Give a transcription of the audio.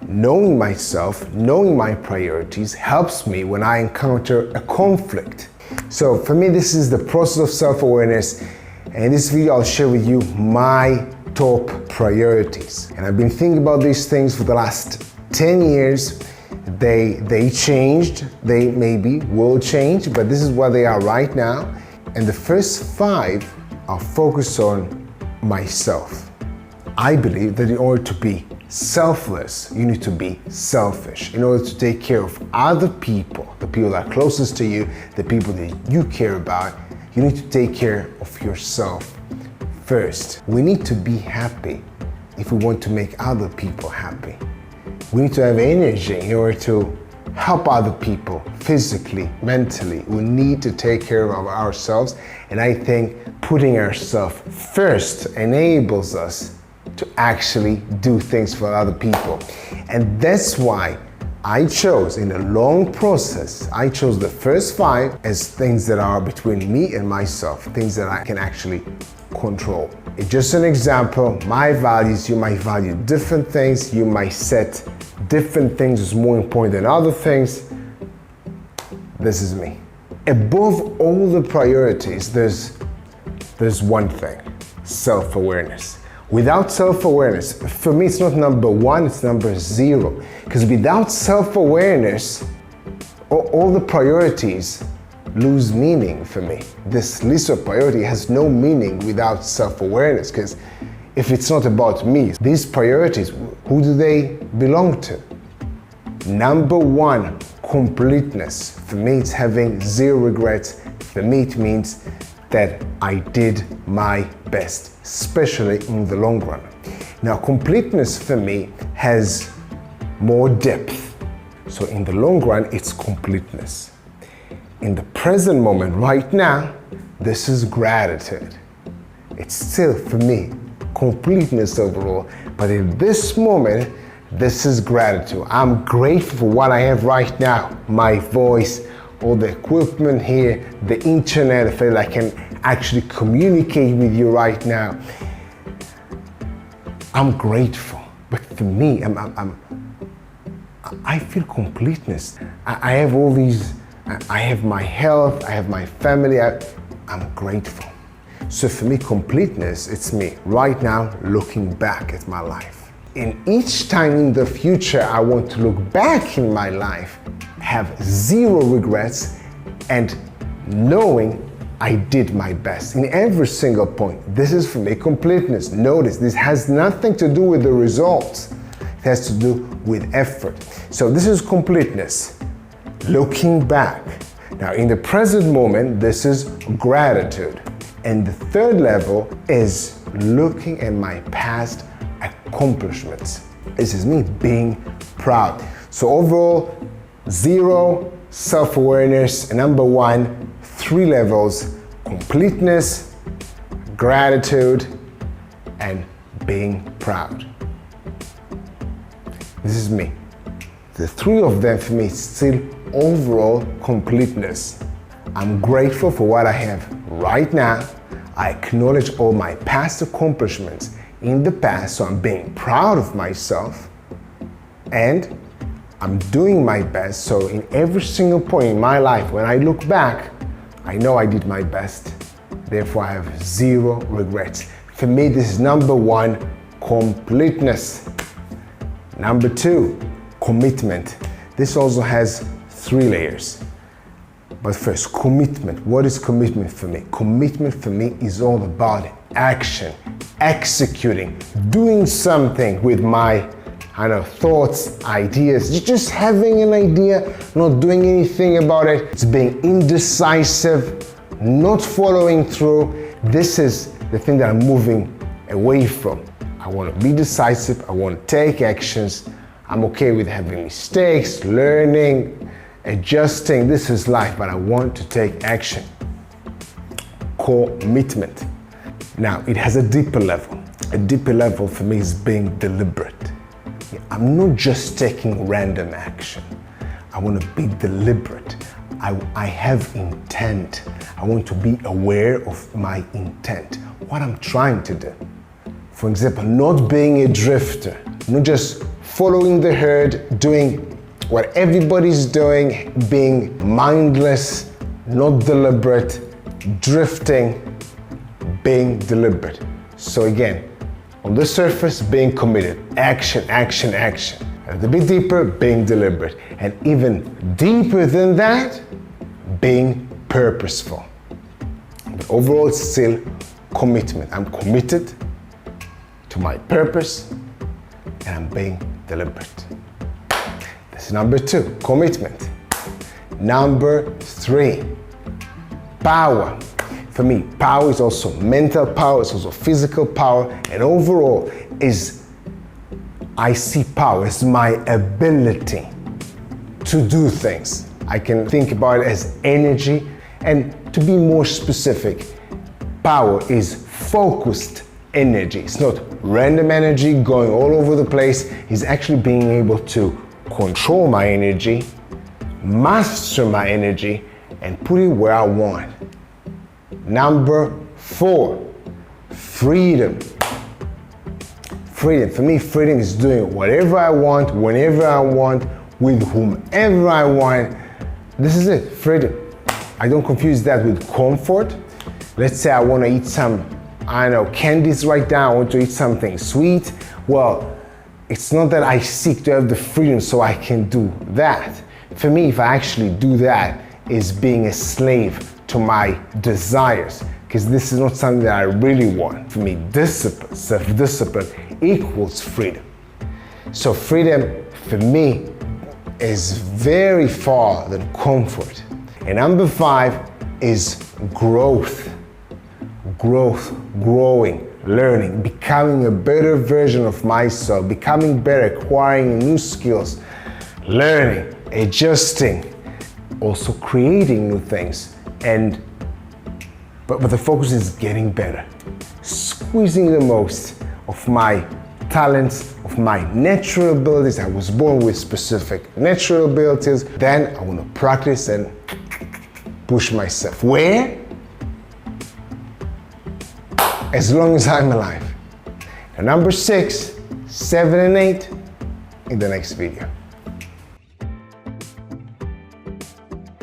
knowing myself, knowing my priorities helps me when I encounter a conflict. So for me, this is the process of self-awareness. And in this video, I'll share with you my top priorities. And I've been thinking about these things for the last 10 years. They changed, they maybe will change, but this is what they are right now. And the first 5 are focused on myself. I believe that in order to be selfless, you need to be selfish. In order to take care of other people, the people that are closest to you, the people that you care about, you need to take care of yourself first. We need to be happy if we want to make other people happy. We need to have energy in order to help other people physically, mentally. We need to take care of ourselves, and I think putting ourselves first enables us to actually do things for other people. And that's why I chose, in a long process, I chose the first 5 as things that are between me and myself, things that I can actually control. It's just an example. My values, you might value different things, you might set different things as more important than other things. This is me. Above all the priorities, there's one thing: self-awareness. Without self-awareness, for me, it's not number 1, it's number 0. Because without self-awareness, all the priorities lose meaning for me. This list of priority has no meaning without self-awareness, because if it's not about me, these priorities, who do they belong to? Number 1, completeness. For me, it's having 0 regrets. For me, it means that I did my best, especially in the long run. Now, completeness for me has more depth. So in the long run, it's completeness. In the present moment, right now, this is gratitude. It's still, for me, completeness overall, but in this moment, this is gratitude. I'm grateful for what I have right now, my voice, all the equipment here, the internet, the fact that I can actually communicate with you right now. I'm grateful, but for me, I feel completeness. I have all these, I have my health, I have my family, I'm grateful. So for me, completeness, it's me right now looking back at my life. And each time in the future I want to look back in my life, have 0 regrets, and knowing I did my best in every single point. This is for me completeness. Notice, this has nothing to do with the results. It has to do with effort. So this is completeness, looking back. Now in the present moment, this is gratitude. And the third level is looking at my past accomplishments. This is me being proud. So overall, 0, self-awareness, and number 1, 3 levels: completeness, gratitude, and being proud. This is me. The 3 of them for me is still overall completeness. I'm grateful for what I have right now. I acknowledge all my past accomplishments in the past, so I'm being proud of myself, and I'm doing my best. So in every single point in my life, when I look back, I know I did my best. Therefore, I have 0 regrets. For me, this is number 1, completeness. Number 2, commitment. This also has 3 layers. But first, commitment. What is commitment for me? Commitment for me is all about action, executing, doing something with my thoughts, ideas, just having an idea, not doing anything about it. It's being indecisive, not following through. This is the thing that I'm moving away from. I want to be decisive, I want to take actions. I'm okay with having mistakes, learning, adjusting. This is life, but I want to take action. Commitment. Now, it has a deeper level. A deeper level for me is being deliberate. I'm not just taking random action. I want to be deliberate. I have intent. I want to be aware of my intent, what I'm trying to do. For example, not being a drifter, not just following the herd, doing what everybody's doing, being mindless, not deliberate, drifting, being deliberate. So again, on the surface, being committed, action, action, action. And a bit deeper, being deliberate. And even deeper than that, being purposeful. But overall, it's still commitment. I'm committed to my purpose and I'm being deliberate. That's number 2, commitment. Number 3, power. For me, power is also mental power, it's also physical power, and overall I see power as my ability to do things. I can think about it as energy, and to be more specific, power is focused energy. It's not random energy going all over the place. It's actually being able to control my energy, master my energy, and put it where I want. Number 4, freedom. Freedom. For me, freedom is doing whatever I want, whenever I want, with whomever I want. This is it, freedom. I don't confuse that with comfort. Let's say I want to eat some, candies right now. I want to eat something sweet. Well, it's not that I seek to have the freedom so I can do that. For me, if I actually do that, is being a slave to my desires, because this is not something that I really want. For me, discipline, self-discipline equals freedom. So freedom for me is very far than comfort. And number 5 is growth. Growth, growing, learning, becoming a better version of myself, becoming better, acquiring new skills, learning, adjusting, also creating new things. But the focus is getting better, squeezing the most of my talents, of my natural abilities. I was born with specific natural abilities. Then I want to practice and push myself. Where? As long as I'm alive. And number 6, 7, and 8 in the next video.